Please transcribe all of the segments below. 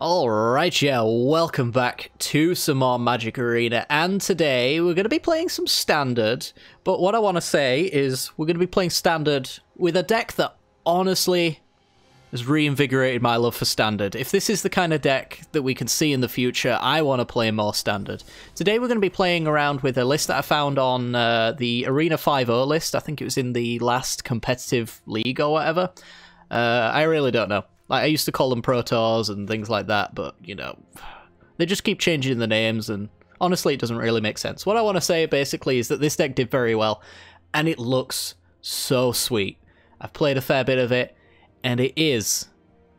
Alright, yeah, welcome back to some more Magic Arena, and today we're going to be playing some Standard, but what I want to say is we're going to be playing Standard with a deck that honestly has reinvigorated my love for Standard. If this is the kind of deck that we can see in the future, I want to play more Standard. Today we're going to be playing around with a list that I found on the Arena 5.0 list. I think it was in the last competitive league or whatever. I really don't know. Like, I used to call them Pro Tours and things like that, but, you know, they just keep changing the names, and honestly, it doesn't really make sense. What I want to say, basically, is that this deck did very well, and it looks so sweet. I've played a fair bit of it, and it is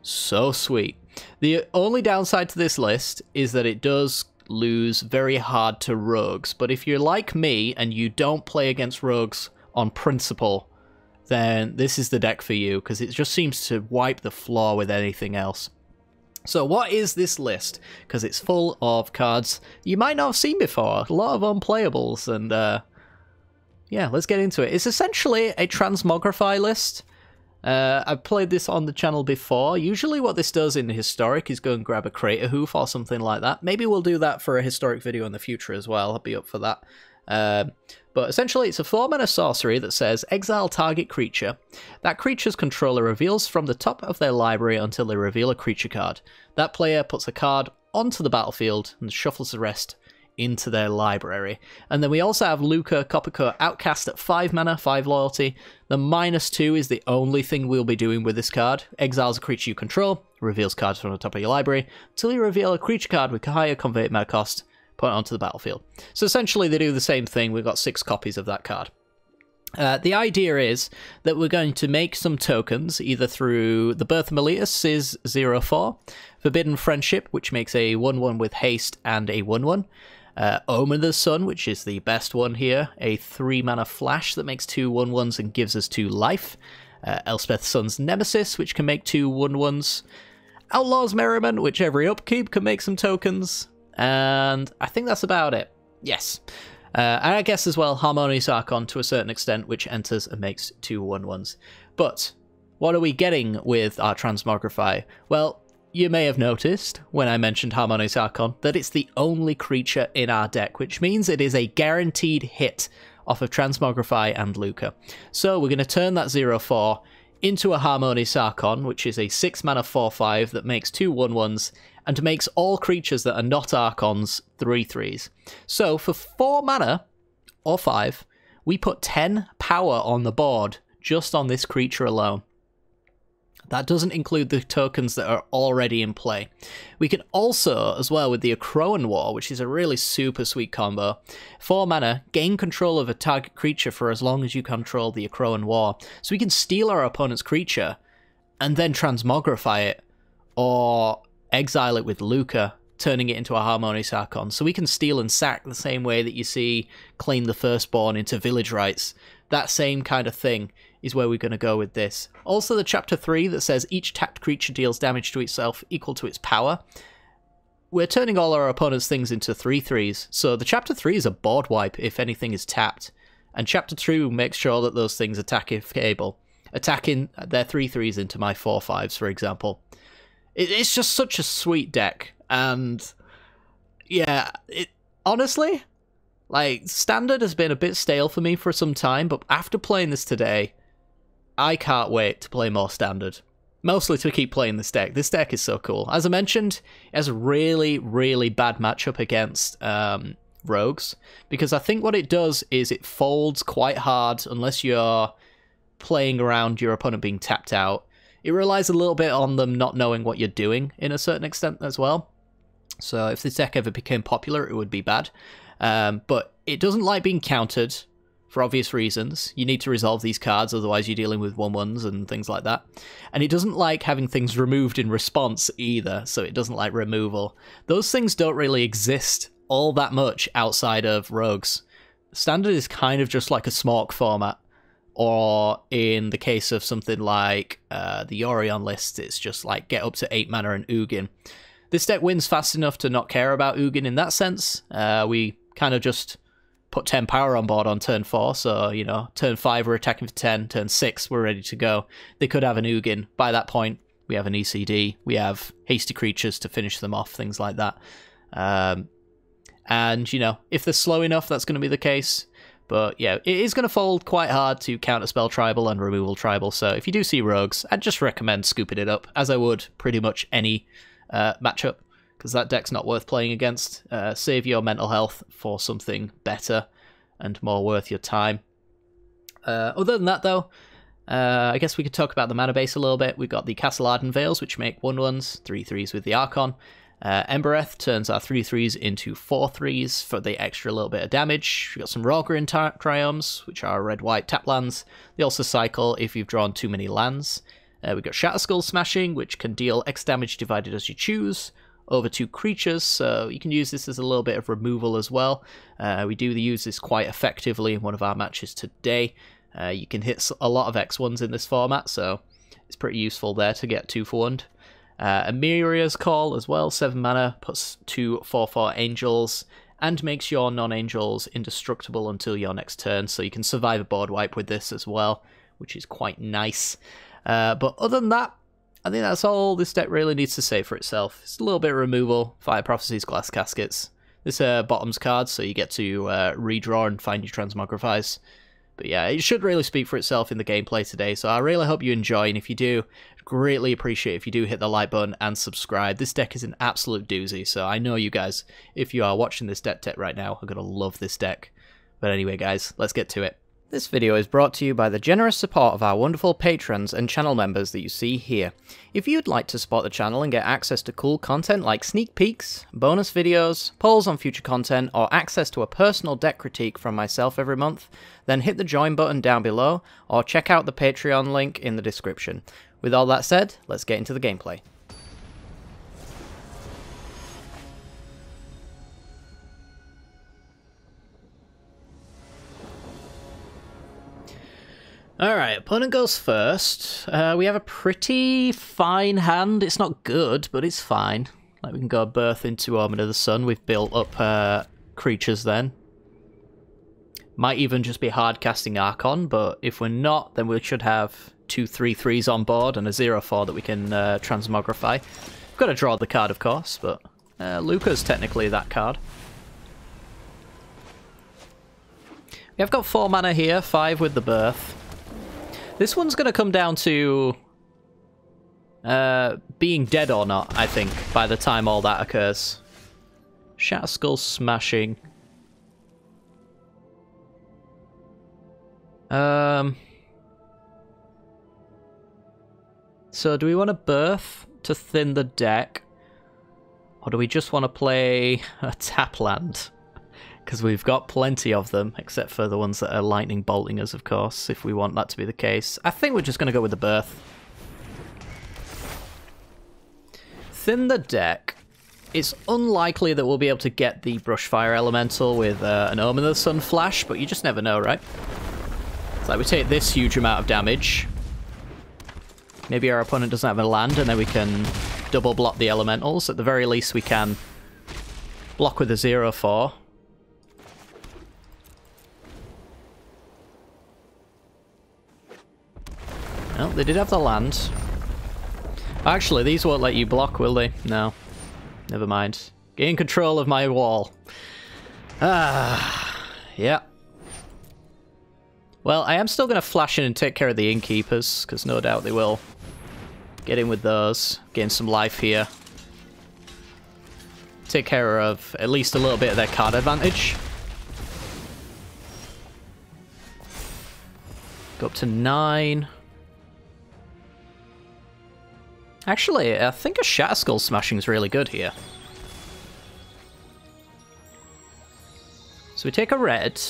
so sweet. The only downside to this list is that it does lose very hard to rogues, but if you're like me and you don't play against rogues on principle, then this is the deck for you, because it just seems to wipe the floor with anything else. So what is this list? Because it's full of cards you might not have seen before, a lot of unplayables, and yeah, let's get into it. It's essentially a transmogrify list. I've played this on the channel before. Usually what this does in Historic is go and grab a Crater Hoof or something like that. Maybe we'll do that for a Historic video in the future as well, I'll be up for that. But essentially it's a 4-mana sorcery that says exile target creature. That creature's controller reveals from the top of their library until they reveal a creature card. That player puts a card onto the battlefield and shuffles the rest into their library. And then we also have Luca, Coppercut, Outcast at 5 mana, 5 loyalty. The -2 is the only thing we'll be doing with this card. Exiles a creature you control, reveals cards from the top of your library, until you reveal a creature card with higher convert mana cost, put it onto the battlefield. So essentially they do the same thing. We've got 6 copies of that card. The idea is that we're going to make some tokens, either through the Birth of Meletus is 0/4, Forbidden Friendship, which makes a 1/1 with haste and a 1/1, Omen of the Sun, which is the best one here, a 3-mana flash that makes 2 1/1s and gives us 2 life, Elspeth Sun's Nemesis, which can make 2 1/1s, Outlaw's Merriment, which every upkeep can make some tokens, and I think that's about it. Yes. And I guess as well, Harmonious Archon to a certain extent, which enters and makes 2 1/1s. But what are we getting with our Transmogrify? Well, you may have noticed when I mentioned Harmonious Archon that it's the only creature in our deck, which means it is a guaranteed hit off of Transmogrify and Luca. So we're going to turn that 0/4 into a Harmonious Archon, which is a 6-mana 4/5 that makes 2 1/1s, and makes all creatures that are not Archons 3/3s. So for 4 mana, or 5, we put 10 power on the board just on this creature alone. That doesn't include the tokens that are already in play. We can also, as well, with the Akroan War, which is a really super sweet combo, 4 mana, gain control of a target creature for as long as you control the Akroan War. So we can steal our opponent's creature and then transmogrify it, or exile it with Luca, turning it into a Harmonious Archon. So we can steal and sack the same way that you see Claim the Firstborn into Village Rites. That same kind of thing is where we're going to go with this. Also the Chapter 3 that says each tapped creature deals damage to itself equal to its power. We're turning all our opponent's things into 3/3s, so the Chapter 3 is a board wipe if anything is tapped. And Chapter 2 makes sure that those things attack if able, attacking their 3/3s into my 4/5s, for example. It's just such a sweet deck, and yeah, honestly, like, Standard has been a bit stale for me for some time, but after playing this today, I can't wait to play more Standard. Mostly to keep playing this deck. This deck is so cool. As I mentioned, it has a really, really bad matchup against rogues, because I think what it does is it folds quite hard unless you're playing around your opponent being tapped out. It relies a little bit on them not knowing what you're doing in a certain extent as well. So if this deck ever became popular, it would be bad. But it doesn't like being countered for obvious reasons. You need to resolve these cards, otherwise you're dealing with 1/1s and things like that. And it doesn't like having things removed in response either, so it doesn't like removal. Those things don't really exist all that much outside of rogues. Standard is kind of just like a Smork format. Or in the case of something like the Orion list, it's just like get up to 8 mana and Ugin. This deck wins fast enough to not care about Ugin in that sense. We kind of just put 10 power on board on turn 4, so, you know, turn 5 we're attacking for 10, turn 6 we're ready to go. They could have an Ugin by that point. we have an ECD, we have hasty creatures to finish them off, things like that. And, you know, if they're slow enough, that's going to be the case. But yeah, it is going to fold quite hard to counterspell tribal and removal tribal, so if you do see rogues, I'd just recommend scooping it up, as I would pretty much any matchup, because that deck's not worth playing against. Save your mental health for something better and more worth your time. Other than that, though, I guess we could talk about the mana base a little bit. We've got the Castle Arden Vales, which make 1/1s, 3/3s with the Archon. Embereth turns our 3/3s into 4/3s for the extra little bit of damage. We've got some Rorgrin Triomes, which are red-white tap lands. They also cycle if you've drawn too many lands. We've got Shatterskull Smashing, which can deal X damage divided as you choose over 2 creatures, so you can use this as a little bit of removal as well. We do use this quite effectively in one of our matches today. You can hit a lot of X1s in this format, so it's pretty useful there to get 2 for 1. Amiria's Call as well, 7 mana, puts 2 4/4 angels, and makes your non-angels indestructible until your next turn, so you can survive a board wipe with this as well, which is quite nice. But other than that, I think that's all this deck really needs to say for itself. It's a little bit of removal, Fire Prophecies, Glass Caskets. This bottoms card, so you get to redraw and find your Transmogrifies. But yeah, it should really speak for itself in the gameplay today, so I really hope you enjoy, and if you do, greatly appreciate if you do hit the like button and subscribe. This deck is an absolute doozy, so I know you guys, if you are watching this deck right now, are going to love this deck. But anyway, guys, let's get to it. This video is brought to you by the generous support of our wonderful patrons and channel members that you see here. If you'd like to support the channel and get access to cool content like sneak peeks, bonus videos, polls on future content, or access to a personal deck critique from myself every month, then hit the join button down below, or check out the Patreon link in the description. With all that said, let's get into the gameplay. Alright, opponent goes first. We have a pretty fine hand. It's not good, but it's fine. Like, we can go Birth into Omen of the Sun. We've built up creatures then. Might even just be hard casting Archon, but if we're not, then we should have 2 3/3s on board and a 0/4 that we can transmogrify. We've got to draw the card, of course, but Luca's technically that card. We have got 4 mana here, 5 with the Birth. This one's going to come down to being dead or not, I think, by the time all that occurs. Shatterskull Smashing. So do we want to Birth to thin the deck? Or do we just want to play a tap land? Because we've got plenty of them, except for the ones that are lightning bolting us, of course, if we want that to be the case. I think we're just going to go with the Birth. Thin the deck. It's unlikely that we'll be able to get the Brushfire Elemental with an Omen of the Sun flash, but you just never know, right? It's like we take this huge amount of damage. Maybe our opponent doesn't have a land, and then we can double block the elementals. At the very least, we can block with a 0/4. Oh, they did have the land. Actually, these won't let you block, will they? No. Never mind. Gain control of my wall. Yeah. Well, I am still going to flash in and take care of the Innkeepers, because no doubt they will get in with those. Gain some life here. Take care of at least a little bit of their card advantage. Go up to 9. Actually, I think a Shatterskull Smashing is really good here. So we take a red.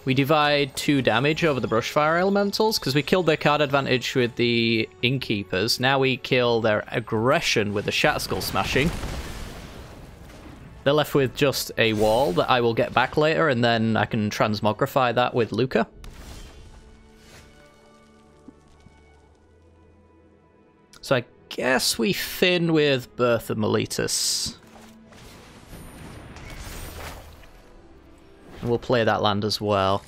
We divide 2 damage over the Brushfire Elementals, because we killed their card advantage with the Innkeepers. Now we kill their aggression with the Shatterskull Smashing. They're left with just a wall that I will get back later, and then I can transmogrify that with Luca. So I guess we thin with Birth of Meletus. And we'll play that land as well.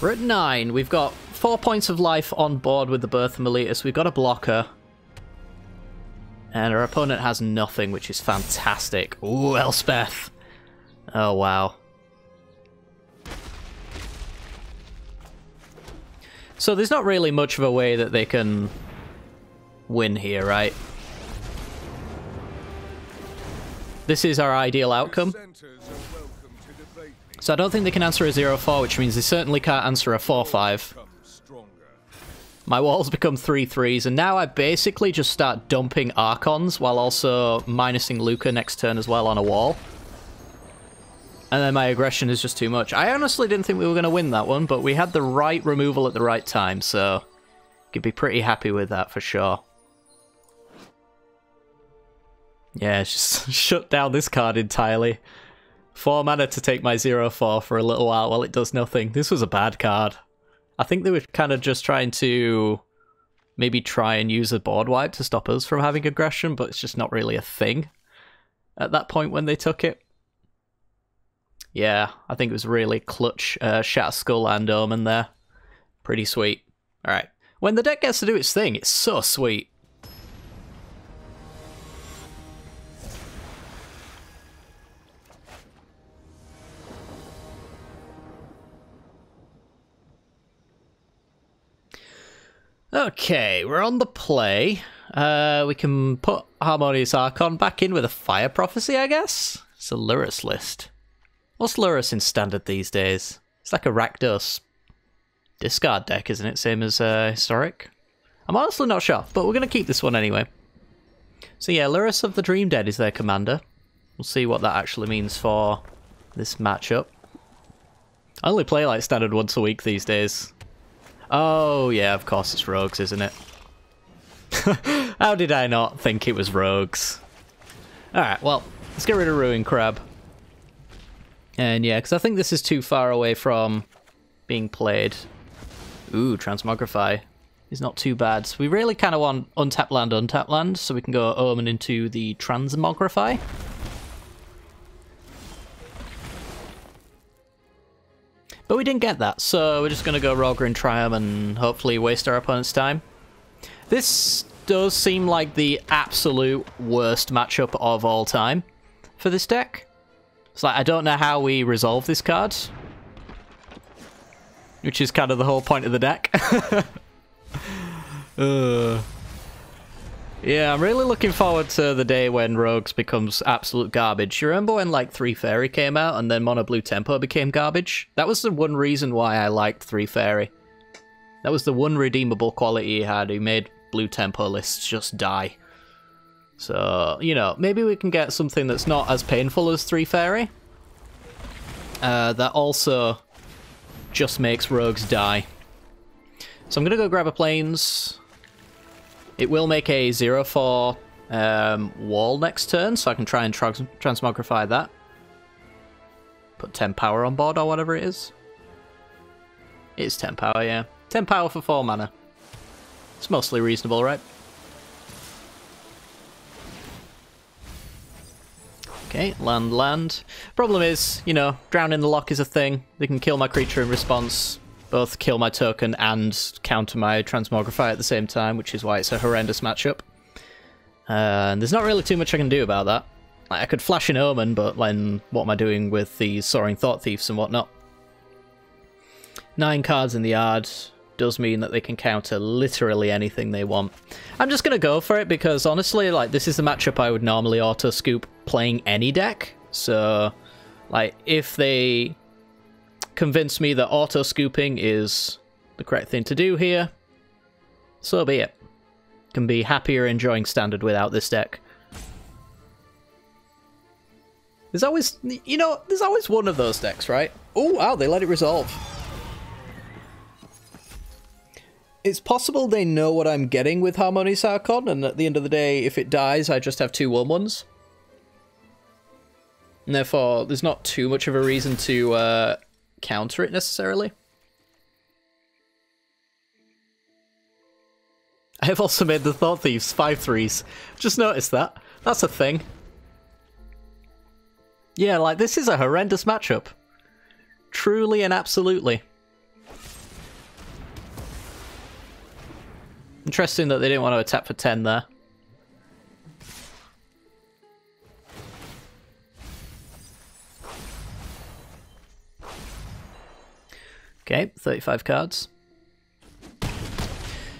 We're at 9. We've got 4 points of life on board with the Birth of Meletus. We've got a blocker. And our opponent has nothing, which is fantastic. Ooh, Elspeth. Oh, wow. So there's not really much of a way that they can win here, right? This is our ideal outcome. So I don't think they can answer a 0-4, which means they certainly can't answer a 4-5. My walls become 3-3s, and now I basically just start dumping Archons while also minusing Luca next turn as well on a wall. And then my aggression is just too much. I honestly didn't think we were going to win that one, but we had the right removal at the right time, so could be pretty happy with that for sure. Yeah, just shut down this card entirely. 4 mana to take my 0-4 for a little while it does nothing. This was a bad card. I think they were kind of just trying to maybe try and use a board wipe to stop us from having aggression, but it's just not really a thing at that point when they took it. Yeah, I think it was really clutch Shatter Skull and Omen there. Pretty sweet. Alright. When the deck gets to do its thing, it's so sweet. Okay, we're on the play. We can put Harmonious Archon back in with a Fire Prophecy, I guess? It's a Lurrus list. What's Lurrus in Standard these days? It's like a Rakdos discard deck, isn't it? Same as Historic? I'm honestly not sure, but we're going to keep this one anyway. So yeah, Lurrus of the Dream Dead is their commander. We'll see what that actually means for this matchup. I only play like Standard once a week these days. Oh, yeah, of course it's Rogues, isn't it? How did I not think it was Rogues? Alright, well, let's get rid of Ruin Crab. And yeah, because I think this is too far away from being played. Ooh, Transmogrify is not too bad. So we really kind of want untap land, so we can go Omen into the Transmogrify. But we didn't get that, so we're just going to go Rogrin Triumph and hopefully waste our opponent's time. This does seem like the absolute worst matchup of all time for this deck. It's like, I don't know how we resolve this card. Which is kind of the whole point of the deck. Yeah, I'm really looking forward to the day when Rogues becomes absolute garbage. You remember when, like, 3 Fairy came out and then Mono Blue Tempo became garbage? That was the one reason why I liked 3 Fairy. That was the one redeemable quality he had. He made Blue Tempo lists just die. So, you know, maybe we can get something that's not as painful as 3 Fairy. That also just makes Rogues die. So I'm going to go grab a Plains. It will make a 0-4 wall next turn, so I can try and transmogrify that. Put 10 power on board, or whatever it is. It's 10 power, yeah. 10 power for 4 mana. It's mostly reasonable, right? Okay, land. Problem is, you know, Drown in the Lock is a thing. They can kill my creature in response. Both kill my token and counter my Transmogrify at the same time, which is why it's a horrendous matchup. And there's not really too much I can do about that. Like, I could flash an Omen, but then what am I doing with the Soaring Thought Thieves and whatnot? 9 cards in the yard does mean that they can counter literally anything they want. I'm just going to go for it because, honestly, like, this is the matchup I would normally auto-scoop playing any deck. So, like, if they convince me that auto-scooping is the correct thing to do here, so be it. Can be happier enjoying Standard without this deck. There's always, you know, there's always one of those decks, right? Oh, wow, they let it resolve. It's possible they know what I'm getting with Harmonious Archon, and at the end of the day, if it dies, I just have 2 1/1s. And therefore, there's not too much of a reason to counter it necessarily. I have also made the Thought Thieves 5/3s. Just noticed that. That's a thing. Yeah, like, this is a horrendous matchup. Truly and absolutely. Interesting that they didn't want to attack for 10 there. Okay, 35 cards.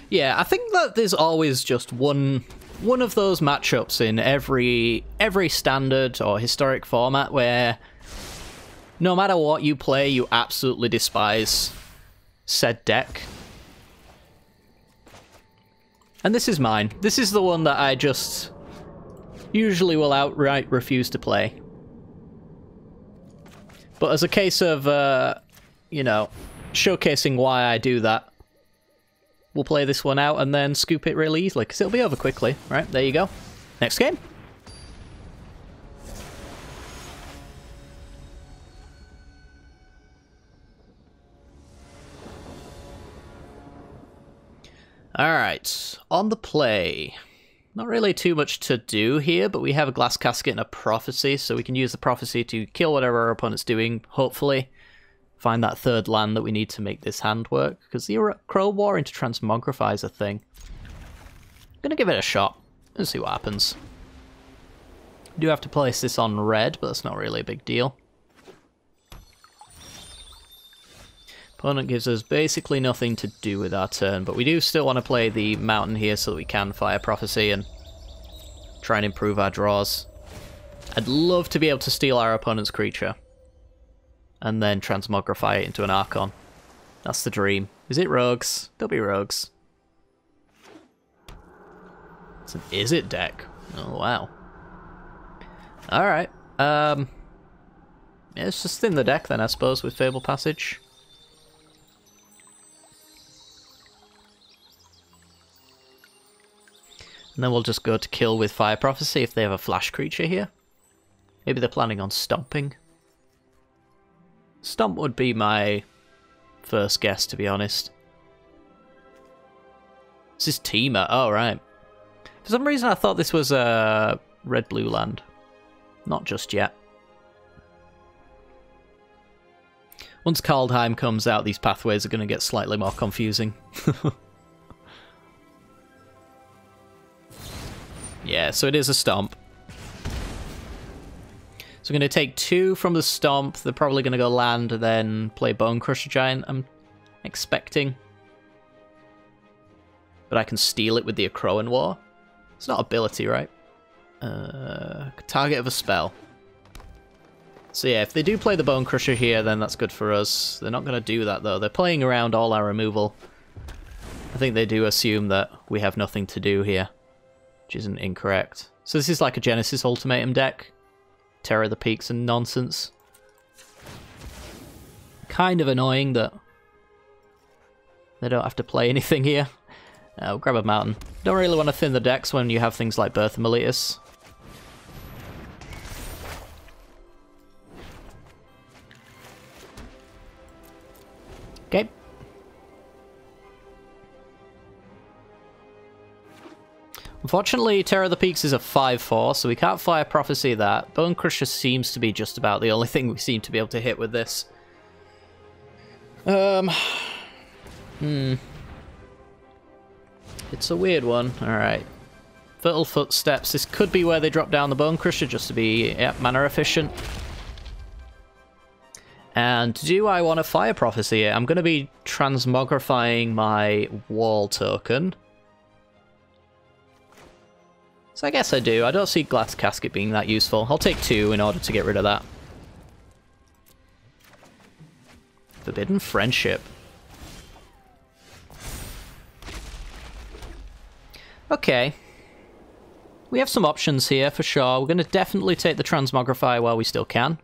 Yeah, I think that there's always just one of those matchups in every standard or historic format where no matter what you play, you absolutely despise said deck. And this is mine. This is the one that I just usually will outright refuse to play. But as a case of, you know, showcasing why I do that, we'll play this one out and then scoop it really easily, because it'll be over quickly. Right, there you go. Next game. Alright, on the play. Not really too much to do here, but we have a Glass Casket and a Prophecy, so we can use the Prophecy to kill whatever our opponent's doing, hopefully. Find that third land that we need to make this hand work, because the Crow War into Transmogrify is a thing. I'm gonna give it a shot and see what happens. We do have to place this on red, but that's not really a big deal. Opponent gives us basically nothing to do with our turn, but we do still want to play the mountain here so that we can fire Prophecy and try and improve our draws. I'd love to be able to steal our opponent's creature and then transmogrify it into an Archon. That's the dream. Is it rogues? There'll be rogues. It's an Is It deck. Oh, wow. Alright. Yeah, let's just thin the deck then, I suppose, with Fable Passage. And then we'll just go to kill with Fire Prophecy if they have a flash creature here. Maybe they're planning on stomping. Stomp would be my first guess, to be honest. This is Teamer. Oh, right. For some reason I thought this was a red-blue land. Not just yet. Once Kaldheim comes out, these pathways are going to get slightly more confusing. Yeah, so it is a stomp. So we're going to take 2 from the stomp. They're probably going to go land and then play Bone Crusher Giant, I'm expecting. But I can steal it with the Akroan War. It's not ability, right? Target of a spell. So yeah, if they do play the Bone Crusher here, then that's good for us. They're not going to do that, though. They're playing around all our removal. I think they do assume that we have nothing to do here, which isn't incorrect. So this is like a Genesis Ultimatum deck. Terror the Peaks and nonsense. Kind of annoying that they don't have to play anything here. We'll grab a mountain. Don't really want to thin the decks when you have things like Birth of Meletus. Okay. Unfortunately, Terror of the Peaks is a 5/4, so we can't fire Prophecy that. Bone Crusher seems to be just about the only thing we seem to be able to hit with this. It's a weird one. Alright. Fertile Footsteps. This could be where they drop down the Bone Crusher just to be mana efficient. And do I want to fire Prophecy here? I'm going to be transmogrifying my wall token. So I guess I do. I don't see Glass Casket being that useful. I'll take 2 in order to get rid of that. Forbidden Friendship. Okay. We have some options here for sure. We're going to definitely take the Transmogrify while we still can.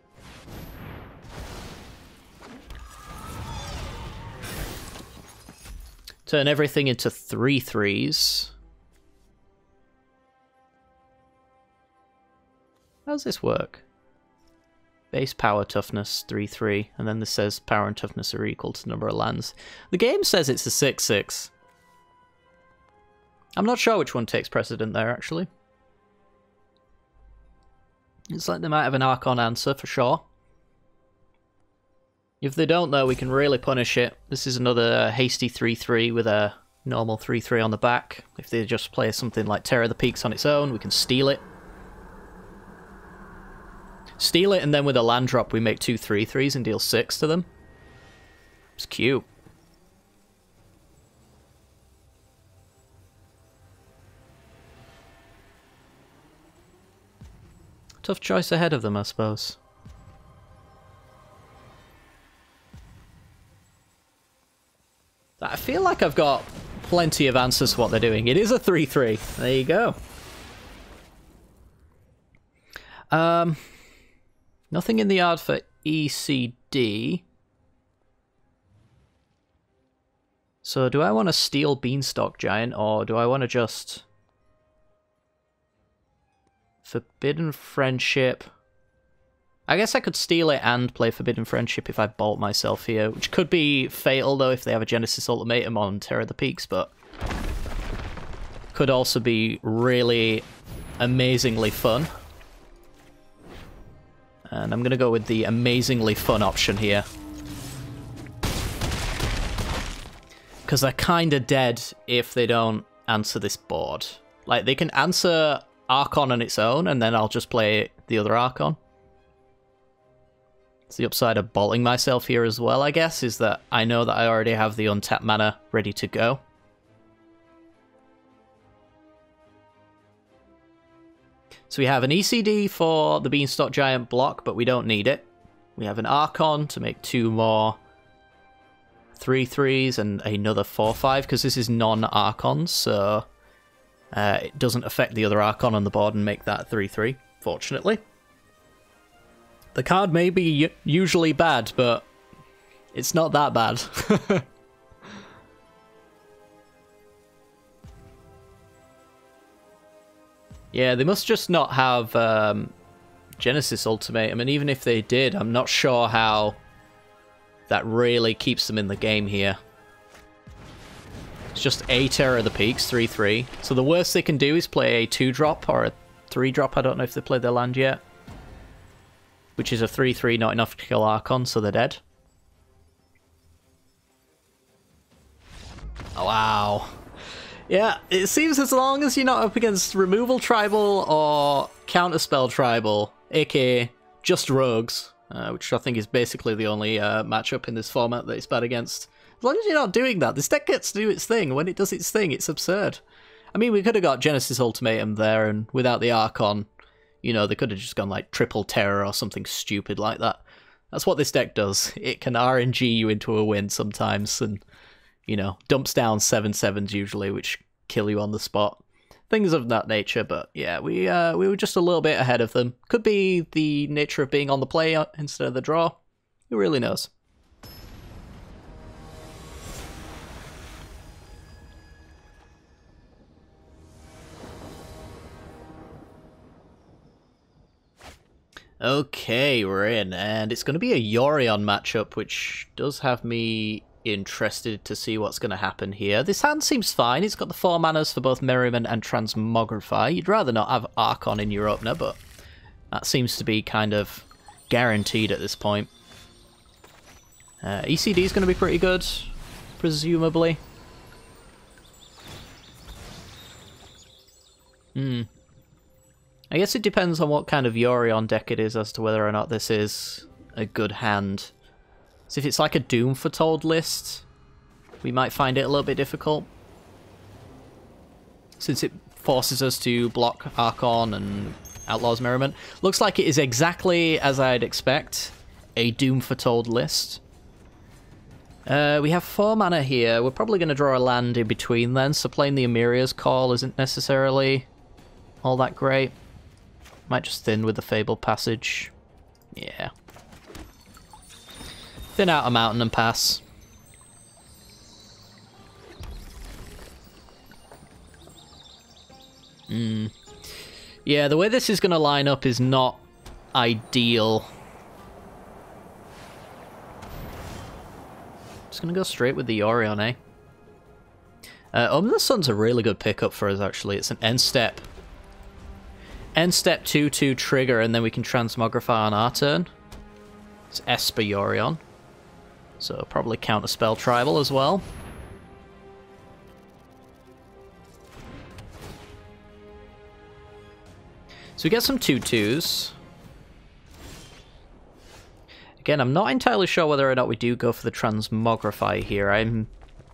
Turn everything into 3/3s. How does this work? Base power toughness 3/3, and then this says power and toughness are equal to the number of lands. The game says it's a 6/6. I'm not sure which one takes precedent there, actually. It's like they might have an Archon answer for sure. If they don't, though, we can really punish it. This is another hasty 3/3 with a Normal 3/3 on the back. If they just play something like Terror of the Peaks on its own, we can steal it. Steal it, and then with a land drop, we make 2 3/3s and deal 6 to them. It's cute. Tough choice ahead of them, I suppose. I feel like I've got plenty of answers to what they're doing. It is a 3/3. There you go. Nothing in the yard for ECD. So do I want to steal Beanstalk Giant, or do I want to just... Forbidden Friendship. I guess I could steal it and play Forbidden Friendship if I bolt myself here, which could be fatal though if they have a Genesis Ultimatum on Terror of the Peaks, but could also be really amazingly fun. And I'm going to go with the amazingly fun option here. Because they're kind of dead if they don't answer this board. Like, they can answer Archon on its own, and then I'll just play the other Archon. It's the upside of bolting myself here as well, I guess, is that I know that I already have the untapped mana ready to go. So we have an ECD for the Beanstalk Giant block, but we don't need it. We have an Archon to make 2 more 3/3s and another 4/5, because this is non-Archons, so it doesn't affect the other Archon on the board and make that 3/3, fortunately. The card may be usually bad, but it's not that bad. Yeah, they must just not have Genesis Ultimatum, and even if they did, I'm not sure how that really keeps them in the game here. It's just a Terror of the Peaks, 3/3. So the worst they can do is play a 2-drop or a 3-drop. I don't know if they played their land yet. Which is a 3/3, not enough to kill Archon, so they're dead. Oh, wow. Yeah, it seems as long as you're not up against Removal Tribal or Counterspell Tribal, aka just Rogues, which I think is basically the only matchup in this format that it's bad against. As long as you're not doing that, this deck gets to do its thing. When it does its thing, it's absurd. I mean, we could have got Genesis Ultimatum there, and without the Archon, you know, they could have just gone like triple Terror or something stupid like that. That's what this deck does. It can RNG you into a win sometimes, and, you know, dumps down 7/7s usually, which kill you on the spot. Things of that nature, but yeah, we were just a little bit ahead of them. Could be the nature of being on the play instead of the draw. Who really knows? Okay, we're in, and it's going to be a Yorion matchup, which does have me interested to see what's going to happen here. This hand seems fine. It's got the 4 manas for both Merriment and Transmogrify. You'd rather not have Archon in your opener, but that seems to be kind of guaranteed at this point. ECD is going to be pretty good, presumably. I guess it depends on what kind of Yorion deck it is as to whether or not this is a good hand. So if it's like a Doom Foretold list, we might find it a little bit difficult, since it forces us to block Archon and Outlaws Merriment. Looks like it is exactly as I'd expect, a Doom Foretold list. We have 4 mana here. We're probably going to draw a land in between then, so playing the Emiria's Call isn't necessarily all that great. Might just thin with the Fabled Passage. Yeah. Thin out a mountain and pass. Yeah, the way this is going to line up is not ideal. Just going to go straight with the Yorion, eh? Omen of the Sun's a really good pickup for us, actually. It's an end step. End step 2/2 trigger, and then we can Transmogrify on our turn. It's Esper Yorion. So probably Counterspell Tribal as well. So we get some 2/2s. Again, I'm not entirely sure whether or not we do go for the Transmogrify here. I'm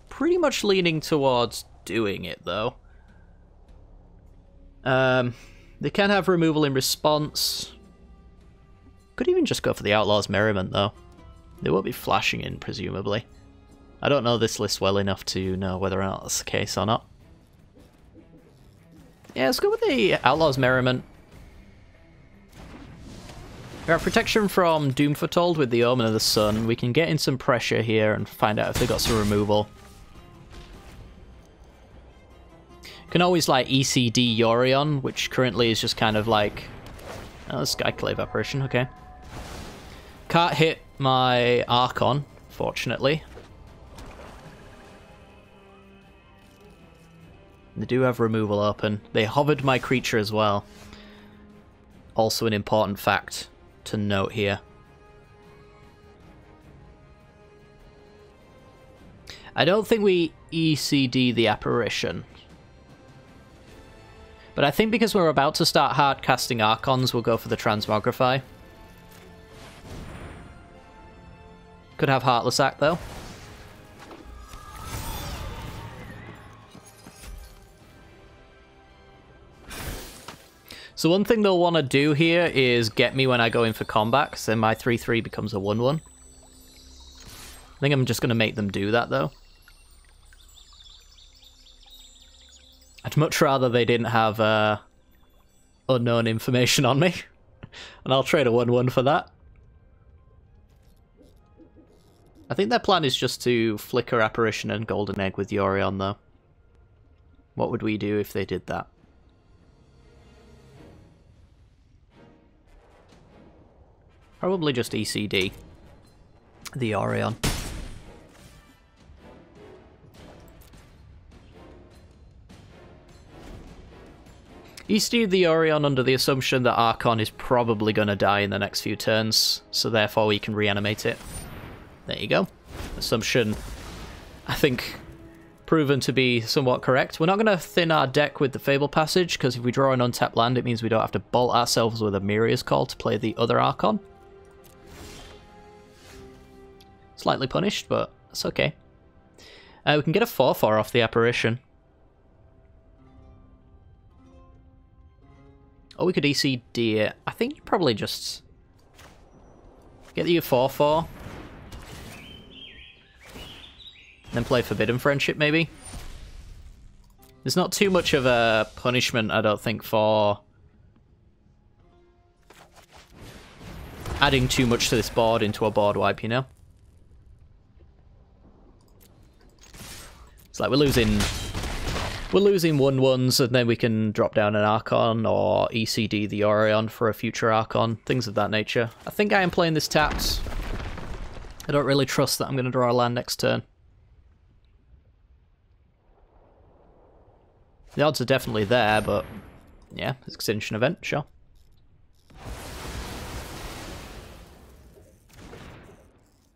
pretty much leaning towards doing it, though. They can have removal in response. Could even just go for the Outlaw's Merriment, though. They won't be flashing in, presumably. I don't know this list well enough to know whether or not that's the case or not. Yeah, let's go with the Outlaw's Merriment. We have protection from Doom Foretold with the Omen of the Sun. We can get in some pressure here and find out if they got some removal. Can always like ECD Yorion, which currently is just kind of like... Oh, Skyclave Apparition, okay. Can't hit my Archon, fortunately. They do have removal open. They hovered my creature as well. Also an important fact to note here. I don't think we ECD the Apparition. But I think because we're about to start hard casting Archons, we'll go for the Transmogrify. Could have Heartless Act, though. So one thing they'll want to do here is get me when I go in for combat, because then my 3/3 becomes a 1/1. I think I'm just going to make them do that, though. I'd much rather they didn't have unknown information on me. And I'll trade a 1/1 for that. I think their plan is just to flicker Apparition and Golden Egg with Yorion, though. What would we do if they did that? Probably just ECD the Orion. ECD the Orion under the assumption that Archon is probably going to die in the next few turns, so therefore we can reanimate it. There you go. Assumption, I think, proven to be somewhat correct. We're not going to thin our deck with the Fable Passage, because if we draw an untapped land, it means we don't have to bolt ourselves with a Miria's Call to play the other Archon. Slightly punished, but that's okay. We can get a 4/4 off the Apparition. Or we could ECD it. I think you probably just get you 4/4. Then play Forbidden Friendship, maybe. There's not too much of a punishment, I don't think, for adding too much to this board into a board wipe, you know? It's like we're losing 1/1s, and then we can drop down an Archon or ECD the Orion for a future Archon, things of that nature. I think I am playing this tapped. I don't really trust that I'm going to draw a land next turn. The odds are definitely there, but yeah, Extinction Event, sure.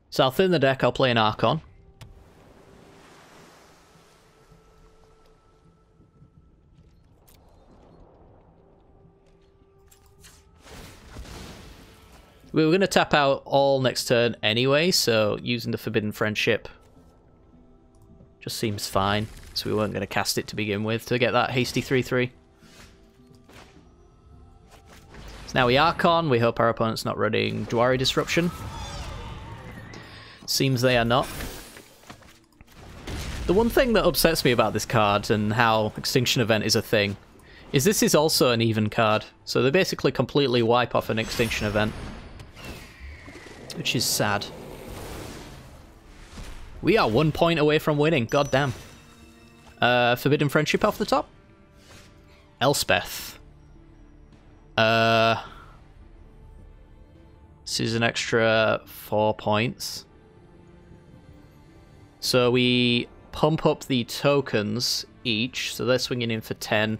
So I'll thin the deck, I'll play an Archon. We were going to tap out all next turn anyway, so using the Forbidden Friendship just seems fine. So we weren't going to cast it to begin with to get that hasty 3/3. So now we Archon. We hope our opponent's not running Dwari Disruption. Seems they are not. The one thing that upsets me about this card and how Extinction Event is a thing is this is also an even card. So they basically completely wipe off an Extinction Event, which is sad. We are 1 point away from winning, goddamn. Forbidden Friendship off the top. Elspeth. This is an extra 4 points. So we pump up the tokens each, so they're swinging in for 10.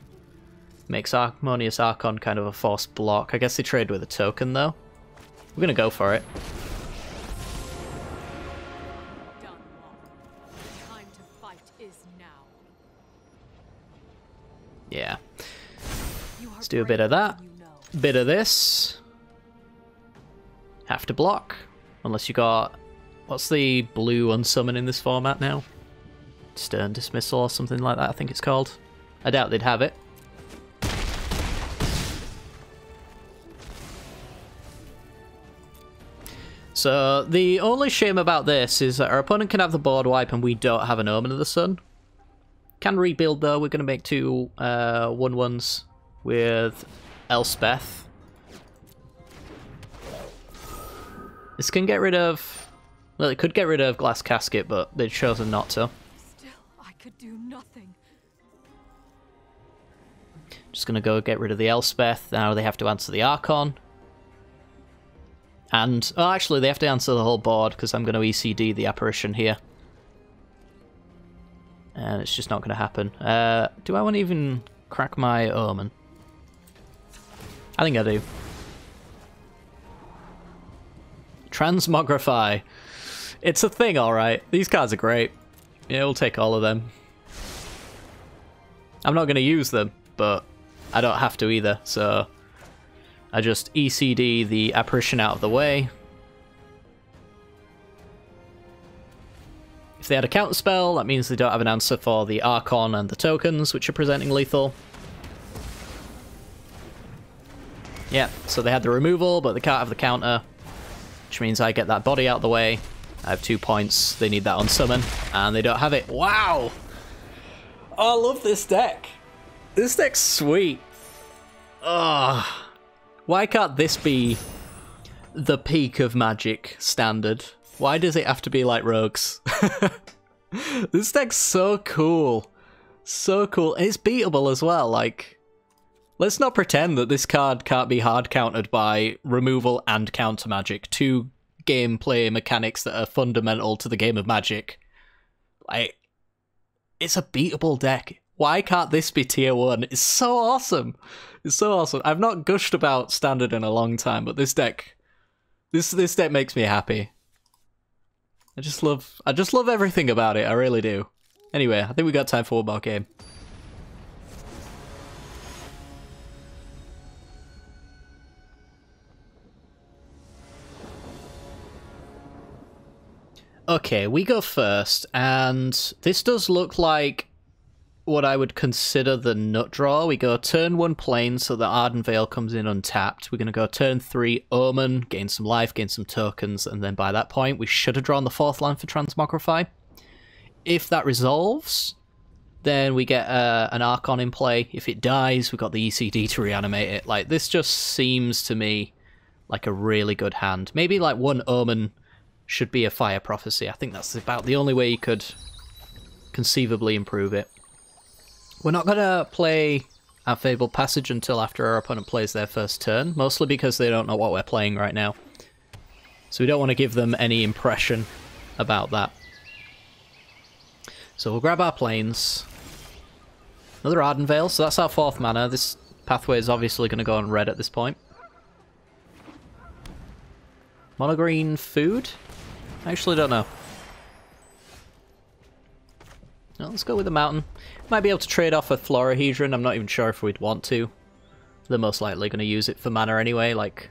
Makes Harmonious Archon kind of a forced block. I guess they trade with a token, though. We're gonna go for it. Yeah. Let's do a bit of that. bit of this. Have to block. Unless you got... What's the blue unsummon in this format now? Stern Dismissal or something like that, I think it's called. I doubt they'd have it. So, the only shame about this is that our opponent can have the board wipe and we don't have an Omen of the Sun. Can rebuild though, we're going to make two 1/1s with Elspeth. This can get rid of... Well, it could get rid of Glass Casket, but they've chosen not to. Still, I could do nothing. Just going to go get rid of the Elspeth. Now they have to answer the Archon. And, oh, actually, they have to answer the whole board, because I'm going to ECD the Apparition here. And it's just not going to happen. Do I want to even crack my Omen? I think I do. Transmogrify. It's a thing, alright. These cards are great. Yeah, we'll take all of them. I'm not going to use them, but I don't have to either, so... I just ECD the Apparition out of the way. If they had a counterspell, that means they don't have an answer for the Archon and the tokens, which are presenting lethal. Yeah, so they had the removal, but they can't have the counter, which means I get that body out of the way. I have 2 points, they need that on summon, and they don't have it. Wow! Oh, I love this deck. This deck's sweet. Ugh. Why can't this be the peak of Magic standard? Why does it have to be like Rogues? This deck's so cool. So cool. And it's beatable as well. Like, let's not pretend that this card can't be hard countered by removal and counter Magic. Two gameplay mechanics that are fundamental to the game of Magic. Like, it's a beatable deck. Why can't this be tier 1? It's so awesome. It's so awesome. I've not gushed about Standard in a long time, but this deck... This deck makes me happy. I just love everything about it, I really do. Anyway, I think we got time for one more game. Okay, we go first, and this does look like what I would consider the nut draw. We go turn 1 Plane, so the Arden Veil comes in untapped. We're going to go turn 3 Omen, gain some life, gain some tokens, and then by that point we should have drawn the 4th land for Transmogrify. If that resolves, then we get an Archon in play. If it dies, we've got the ECD to reanimate it. Like, this just seems to me like a really good hand. Maybe like 1 Omen should be a Fire Prophecy. I think that's about the only way you could conceivably improve it. We're not going to play our Fabled Passage until after our opponent plays their first turn, mostly because they don't know what we're playing right now. So we don't want to give them any impression about that. So we'll grab our planes. Another Arden Veil, so that's our 4th mana. This pathway is obviously going to go on red at this point. Monogreen food? I actually don't know. No, let's go with the mountain. Might be able to trade off a Florahedron. I'm not even sure if we'd want to. They're most likely going to use it for mana anyway, like...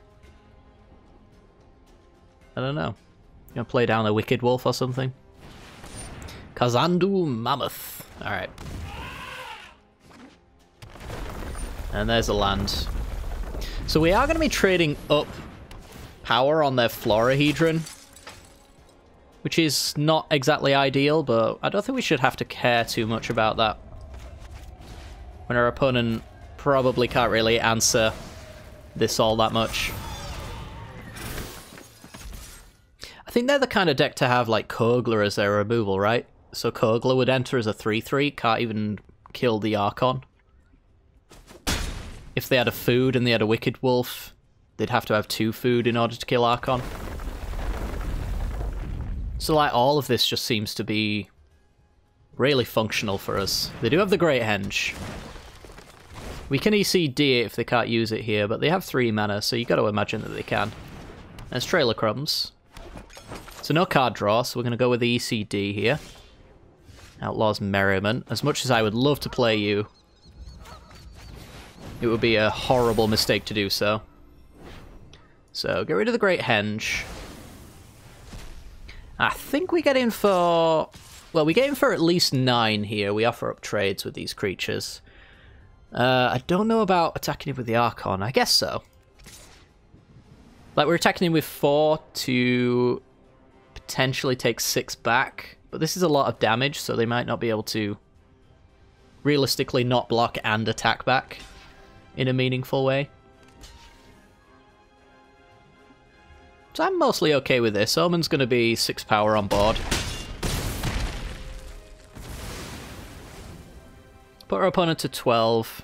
I don't know. Gonna play down a Wicked Wolf or something? Kazandu Mammoth. Alright. And there's a land. So we are going to be trading up power on their Florahedron, which is not exactly ideal, but I don't think we should have to care too much about that. When our opponent probably can't really answer this all that much. I think they're the kind of deck to have like Kogler as their removal, right? So Kogler would enter as a 3/3, can't even kill the Archon. If they had a food and they had a Wicked Wolf, they'd have to have 2 food in order to kill Archon. So like all of this just seems to be really functional for us. They do have the Great Henge. We can ECD it if they can't use it here, but they have 3 mana, so you got to imagine that they can. There's Trail of Crumbs. So no card draw, so we're going to go with the ECD here. Outlaws Merriment. As much as I would love to play you, it would be a horrible mistake to do so. So, get rid of the Great Henge. I think we get in for... Well, we get in for at least 9 here. We offer up trades with these creatures. I don't know about attacking him with the Archon. I guess so. Like, we're attacking him with 4 to potentially take 6 back. But this is a lot of damage, so they might not be able to realistically not block and attack back in a meaningful way. So I'm mostly okay with this. Omen's going to be 6 power on board. Put our opponent to 12.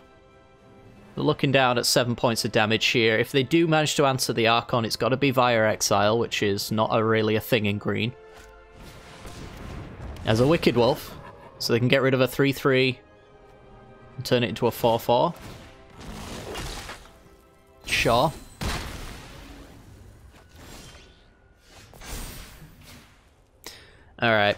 We're looking down at 7 points of damage here. If they do manage to answer the Archon, it's got to be via Exile, which is not really a thing in green. As a Wicked Wolf, so they can get rid of a 3-3 and turn it into a 4-4. Sure. Alright.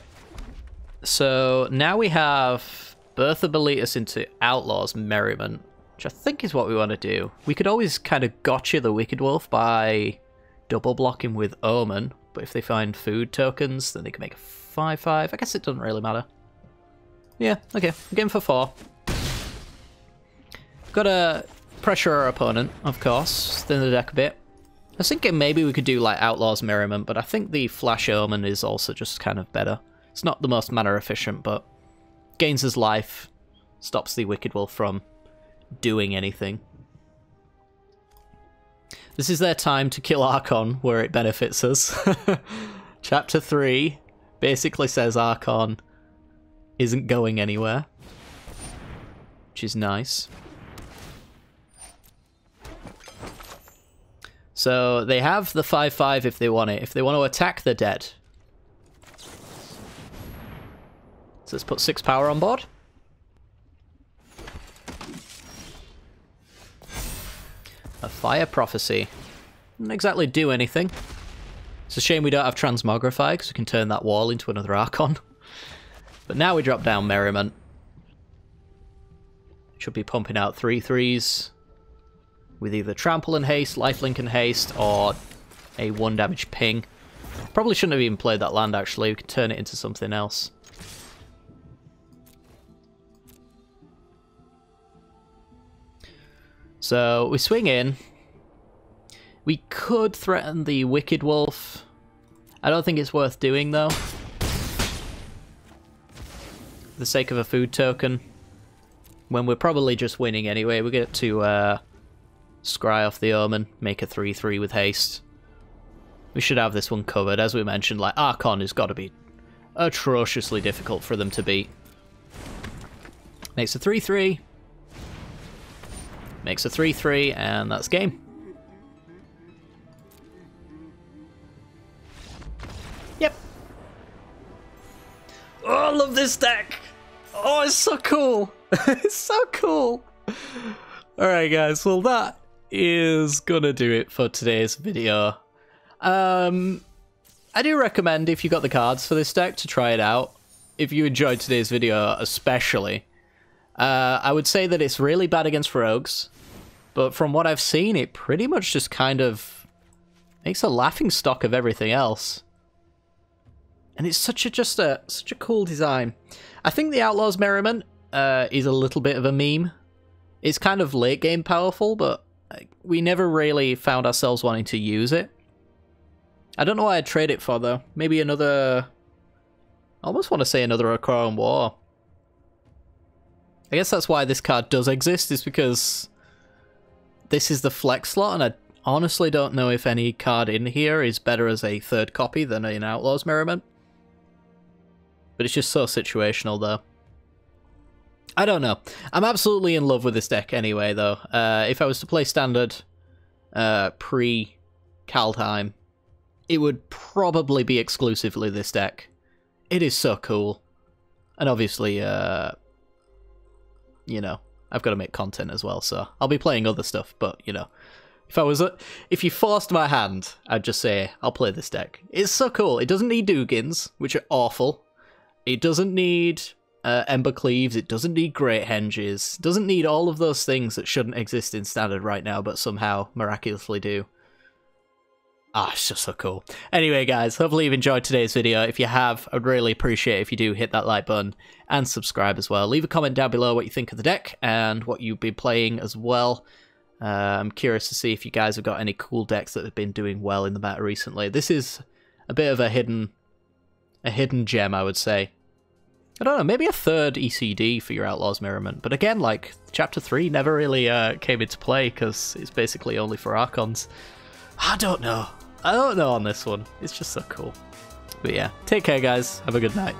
So now we have Birth of Belitus into Outlaw's Merriment, which I think is what we want to do. We could always kind of gotcha the Wicked Wolf by double blocking with Omen, but if they find food tokens, then they can make a 5-5. I guess it doesn't really matter. Yeah, okay. I'm going for 4. Got to pressure our opponent, of course. Thin the deck a bit. I was thinking maybe we could do like Outlaw's Merriment, but I think the Flash Omen is also just kind of better. It's not the most mana efficient, but gains his life, stops the Wicked Wolf from doing anything. This is their time to kill Archon, where it benefits us. Chapter 3 basically says Archon isn't going anywhere, which is nice. So they have the 5-5 if they want it. If they want to attack, they're dead. So let's put 6 power on board. A Fire Prophecy. Doesn't exactly do anything. It's a shame we don't have Transmogrify, because we can turn that wall into another Archon. But now we drop down Merriment. Should be pumping out 3/3 with either Trample and Haste, Lifelink and Haste, or a 1 damage ping. Probably shouldn't have even played that land, actually. We could turn it into something else. So we swing in. We could threaten the Wicked Wolf. I don't think it's worth doing, though. For the sake of a food token. When we're probably just winning anyway. We get to scry off the Omen, make a 3/3 with haste. We should have this one covered. As we mentioned, like, Archon has got to be atrociously difficult for them to beat. Makes a 3/3. Makes a 3/3, and that's game. Yep. Oh, I love this deck! Oh, it's so cool! It's so cool! Alright guys, well that is gonna do it for today's video. I do recommend, if you got the cards for this deck, to try it out. If you enjoyed today's video especially. I would say that it's really bad against rogues, but from what I've seen, it pretty much just kind of makes a laughing stock of everything else. And it's such a cool design. I think the Outlaw's Merriment is a little bit of a meme. It's kind of late game powerful, but we never really found ourselves wanting to use it. I don't know what I'd trade it for, though. Maybe another... I almost want to say another Akoran War. I guess that's why this card does exist, is because this is the flex slot, and I honestly don't know if any card in here is better as a third copy than an Outlaw's Merriment. But it's just so situational, though. I don't know. I'm absolutely in love with this deck anyway, though. If I was to play Standard pre-Kaldheim, it would probably be exclusively this deck. It is so cool. And obviously, you know, I've got to make content as well, so I'll be playing other stuff, but, you know, if you forced my hand, I'd just say, I'll play this deck. It's so cool. It doesn't need Dugins, which are awful. It doesn't need Ember Cleaves, it doesn't need Great Henges, doesn't need all of those things that shouldn't exist in Standard right now, but somehow miraculously do. Ah, it's just so cool. Anyway, guys, hopefully you've enjoyed today's video. If you have, I'd really appreciate it if you do hit that like button and subscribe as well. Leave a comment down below what you think of the deck and what you've been playing as well. I'm curious to see if you guys have got any cool decks that have been doing well in the meta recently. This is a bit of a hidden gem, I would say. I don't know, maybe a third ECD for your Outlaws Mirrorment. But again, like, Chapter 3 never really came into play because it's basically only for Archons. I don't know. I don't know on this one. It's just so cool. But yeah, take care, guys. Have a good night.